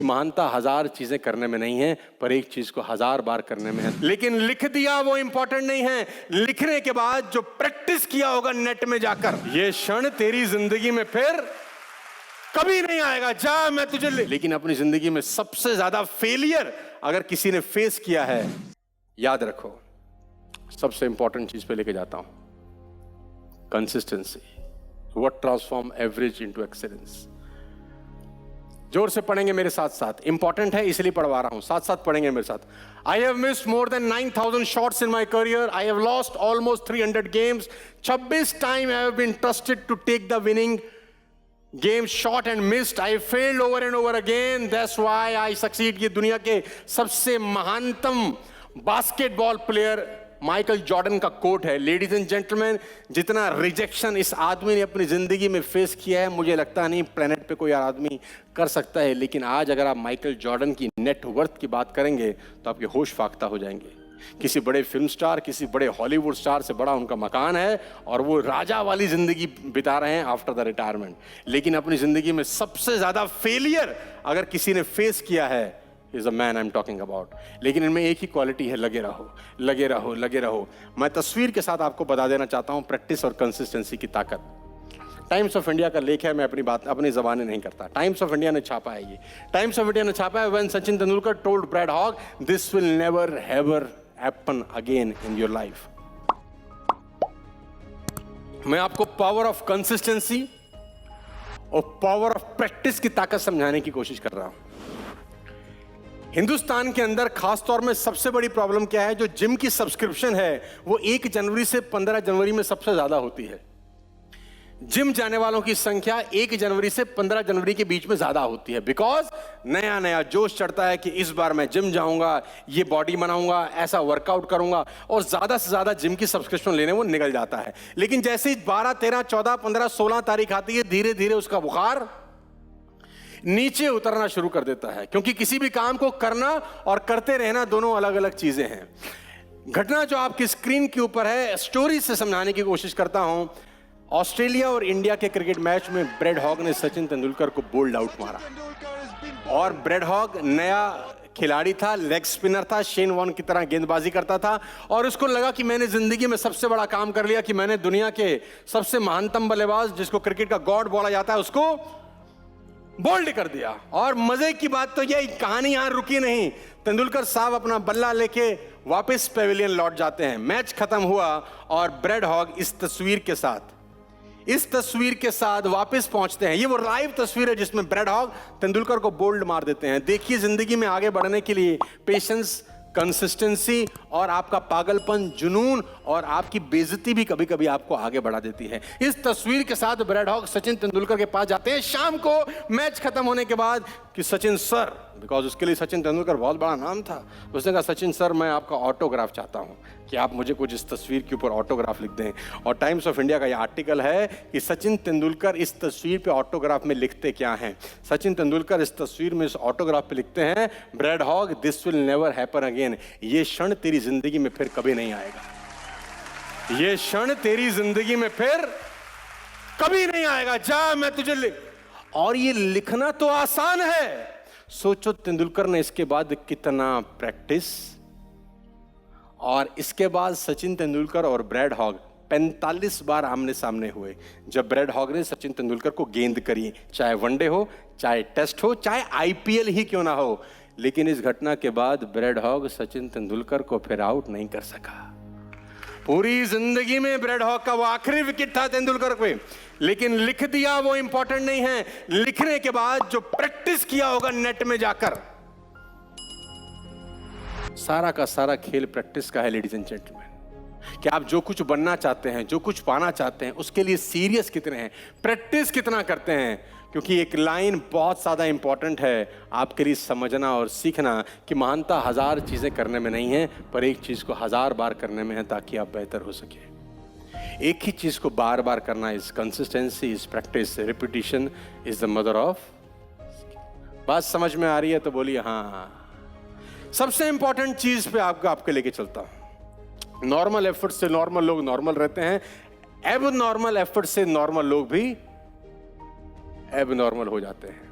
महानता हजार चीजें करने में नहीं है, पर एक चीज को 1000 बार करने में है। लेकिन लिख दिया वो इंपॉर्टेंट नहीं है, लिखने के बाद जो प्रैक्टिस किया होगा नेट में जाकर, ये क्षण तेरी जिंदगी में फिर कभी नहीं आएगा। जा मैं तुझे लेकिन अपनी जिंदगी में सबसे ज्यादा फेलियर अगर किसी ने फेस किया है, याद रखो, सबसे इंपॉर्टेंट चीज पे लेके जाता हूं, consistency. What transform average into excellence. जोर से पढ़ेंगे मेरे साथ साथ, इंपॉर्टेंट है इसलिए पढ़वा रहा हूं, साथ साथ पढ़ेंगे मेरे साथ। I have missed more than 9000 shots in my career. I have lost almost 300 games. 26 time I have been trusted to take the winning game shot and missed. I failed over and over again, that's why I succeed. ये दुनिया के सबसे महानतम basketball player Michael Jordan का quote है। Ladies and gentleman, जितना rejection इस आदमी ने अपनी जिंदगी में फेस किया है, मुझे लगता नहीं प्लेनेट पे कोई आदमी कर सकता है। लेकिन आज अगर आप माइकल जॉर्डन की नेटवर्थ की बात करेंगे तो आपके होश फाख्ता हो जाएंगे। किसी बड़े फिल्म स्टार, किसी बड़े हॉलीवुड स्टार से बड़ा उनका मकान है और वो राजा वाली जिंदगी बिता रहे हैं आफ्टर द रिटायरमेंट। लेकिन अपनी जिंदगी में सबसे ज्यादा फेलियर अगर किसी ने फेस किया है, is a man I am talking about. लेकिन इनमें एक ही क्वालिटी है, लगे रहो, लगे रहो, लगे रहो। मैं तस्वीर के साथ आपको बता देना चाहता हूं प्रैक्टिस और कंसिस्टेंसी की ताकत। टाइम्स ऑफ इंडिया का लेख है, मैं अपनी बात अपनी ज़बानी नहीं करता। टाइम्स ऑफ इंडिया ने छापा है ये। टाइम्स ऑफ इंडिया ने छापा है, when Sachin Tendulkar told Brad Hogg, this will never ever happen again in your life. मैं आपको पावर ऑफ कंसिस्टेंसी और पावर ऑफ प्रैक्टिस की ताकत समझाने की कोशिश कर रहा हूं। हिंदुस्तान के अंदर खासतौर में सबसे बड़ी प्रॉब्लम क्या है, जो जिम की सब्सक्रिप्शन है वो 1 जनवरी से 15 जनवरी में सबसे ज्यादा होती है। जिम जाने वालों की संख्या 1 जनवरी से 15 जनवरी के बीच में ज्यादा होती है, बिकॉज नया नया जोश चढ़ता है कि इस बार मैं जिम जाऊंगा, ये बॉडी बनाऊंगा, ऐसा वर्कआउट करूंगा, और ज्यादा से ज्यादा जिम की सब्सक्रिप्शन लेने वो निकल जाता है। लेकिन जैसे ही 12, 13, 14, 15, 16 तारीख आती है, धीरे धीरे उसका बुखार नीचे उतरना शुरू कर देता है, क्योंकि किसी भी काम को करना और करते रहना दोनों अलग अलग चीजें हैं। घटना जो आपकी स्क्रीन के ऊपर है, स्टोरी से समझाने की कोशिश करता हूं। ऑस्ट्रेलिया और इंडिया के क्रिकेट मैच में ब्रैड हॉग ने सचिन तेंदुलकर को बोल्ड आउट मारा, और ब्रैड हॉग नया खिलाड़ी था, लेग स्पिनर था, शेन वॉर्न की तरह गेंदबाजी करता था, और उसको लगा कि मैंने जिंदगी में सबसे बड़ा काम कर लिया, कि मैंने दुनिया के सबसे महानतम बल्लेबाज, जिसको क्रिकेट का गॉड बोला जाता है, उसको बोल्ड कर दिया। और मजे की बात तो यह कहानी यहां रुकी नहीं। तेंदुलकर साहब अपना बल्ला लेके वापस पेविलियन लौट जाते हैं। मैच खत्म हुआ और ब्रैड हॉग इस तस्वीर के साथ वापस पहुंचते हैं। ये वो लाइव तस्वीर है जिसमें ब्रैड हॉग तेंदुलकर को बोल्ड मार देते हैं। देखिए, जिंदगी में आगे बढ़ने के लिए पेशेंस, कंसिस्टेंसी और आपका पागलपन, जुनून और आपकी बेइज्जती भी कभी कभी आपको आगे बढ़ा देती है। इस तस्वीर के साथ ब्रैड हॉग सचिन तेंदुलकर के पास जाते हैं शाम को, मैच खत्म होने के बाद, कि सचिन सर, बिकॉज उसके लिए सचिन तेंदुलकर बहुत बड़ा नाम था, उसने कहा, सचिन सर, मैं आपका ऑटोग्राफ चाहता हूं, कि आप मुझे कुछ इस तस्वीर के ऊपर ऑटोग्राफ लिख दें। और टाइम्स ऑफ इंडिया का यह आर्टिकल है कि सचिन तेंदुलकर इस तस्वीर पे ऑटोग्राफ में लिखते क्या हैं। सचिन तेंदुलकर इस तस्वीर में, इस ऑटोग्राफ पे लिखते हैं, bread Hogg, this will never happen again. ये क्षण तेरी जिंदगी में फिर कभी नहीं आएगा। ये क्षण तेरी जिंदगी में फिर कभी नहीं आएगा। जा मैं तुझे और ये लिखना तो आसान है। सोचो तेंदुलकर ने इसके बाद कितना प्रैक्टिस, और इसके बाद सचिन तेंदुलकर और ब्रैड हॉग 45 बार आमने सामने हुए। जब ब्रैड हॉग ने सचिन तेंदुलकर को गेंद करी, चाहे वनडे हो, चाहे टेस्ट हो, चाहे आईपीएल ही क्यों ना हो। लेकिन इस घटना के बाद ब्रैड हॉग सचिन तेंदुलकर को फिर आउट नहीं कर सका। पूरी जिंदगी में ब्रैड हॉग का वो आखिरी विकेट था तेंदुलकर पे। लेकिन लिख दिया वो इंपॉर्टेंट नहीं है, लिखने के बाद जो प्रैक्टिस किया होगा नेट में जाकर, सारा का सारा खेल प्रैक्टिस का है। लेडीज एंड जेंटलमैन, कि आप जो कुछ बनना चाहते हैं, जो कुछ पाना चाहते हैं, उसके लिए सीरियस कितने हैं, प्रैक्टिस कितना करते हैं। क्योंकि एक लाइन बहुत ज़्यादा इंपॉर्टेंट है आपके लिए समझना और सीखना, कि महानता 1000 चीज़ें करने में नहीं है, पर एक चीज़ को 1000 बार करने में है, ताकि आप बेहतर हो सके। एक ही चीज़ को बार बार करना is consistency, is practice, repetition is the mother of. बात समझ में आ रही है तो बोलिए हाँ। सबसे इंपॉर्टेंट चीज पे आपके लेके चलता हूं। नॉर्मल एफर्ट से नॉर्मल लोग नॉर्मल रहते हैं, एब नॉर्मल एफर्ट से नॉर्मल लोग भी एब नॉर्मल हो जाते हैं।